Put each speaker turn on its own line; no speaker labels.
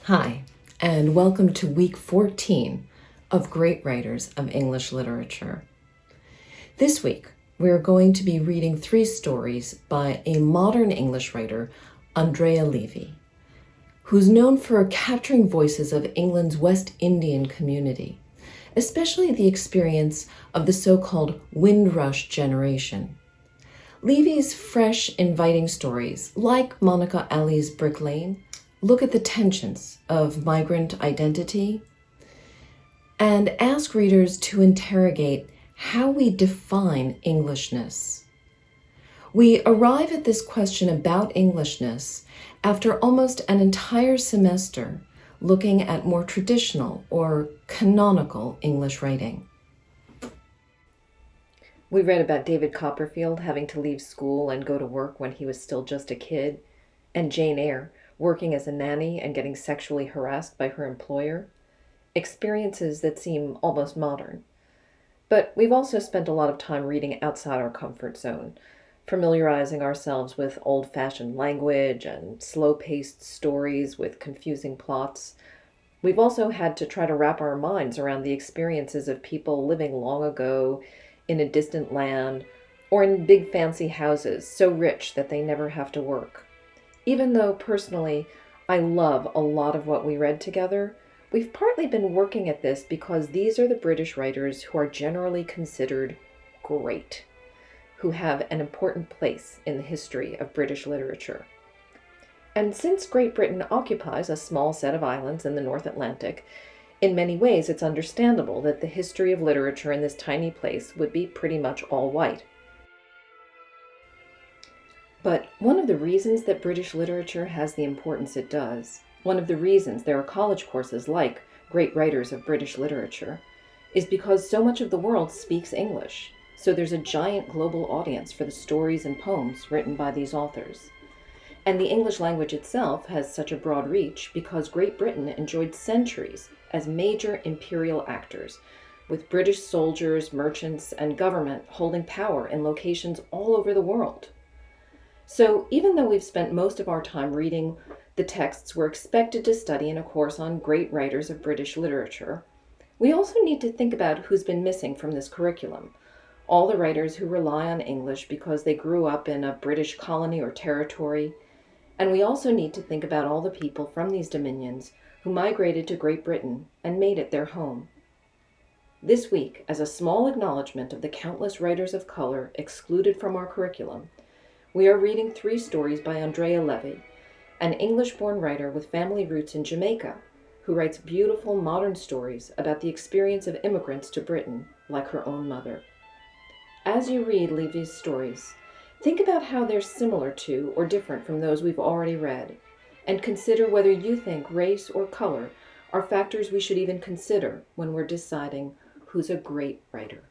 Hi, and welcome to week 14 of Great Writers of English Literature. This week, we're going to be reading 3 stories by a modern English writer, Andrea Levy, who's known for capturing voices of England's West Indian community, especially the experience of the so-called Windrush generation. Levy's fresh, inviting stories, like Monica Ali's Brick Lane, look at the tensions of migrant identity and ask readers to interrogate how we define Englishness. We arrive at this question about Englishness after almost an entire semester looking at more traditional or canonical English writing. We read about David Copperfield having to leave school and go to work when he was still just a kid, and Jane Eyre working as a nanny and getting sexually harassed by her employer, experiences that seem almost modern. But we've also spent a lot of time reading outside our comfort zone, familiarizing ourselves with old-fashioned language and slow-paced stories with confusing plots. We've also had to try to wrap our minds around the experiences of people living long ago in a distant land or in big fancy houses so rich that they never have to work. Even though, personally, I love a lot of what we read together, we've partly been working at this because these are the British writers who are generally considered great, who have an important place in the history of British literature. And since Great Britain occupies a small set of islands in the North Atlantic, in many ways it's understandable that the history of literature in this tiny place would be pretty much all white. But one of the reasons that British literature has the importance it does, one of the reasons there are college courses like Great Writers of British Literature, is because so much of the world speaks English, so there's a giant global audience for the stories and poems written by these authors. And the English language itself has such a broad reach because Great Britain enjoyed centuries as major imperial actors, with British soldiers, merchants, and government holding power in locations all over the world. So even though we've spent most of our time reading the texts we're expected to study in a course on Great Writers of British Literature, we also need to think about who's been missing from this curriculum. All the writers who rely on English because they grew up in a British colony or territory, and we also need to think about all the people from these dominions who migrated to Great Britain and made it their home. This week, as a small acknowledgement of the countless writers of color excluded from our curriculum, we are reading 3 stories by Andrea Levy, an English-born writer with family roots in Jamaica, who writes beautiful modern stories about the experience of immigrants to Britain, like her own mother. As you read Levy's stories, think about how they're similar to or different from those we've already read, and consider whether you think race or color are factors we should even consider when we're deciding who's a great writer.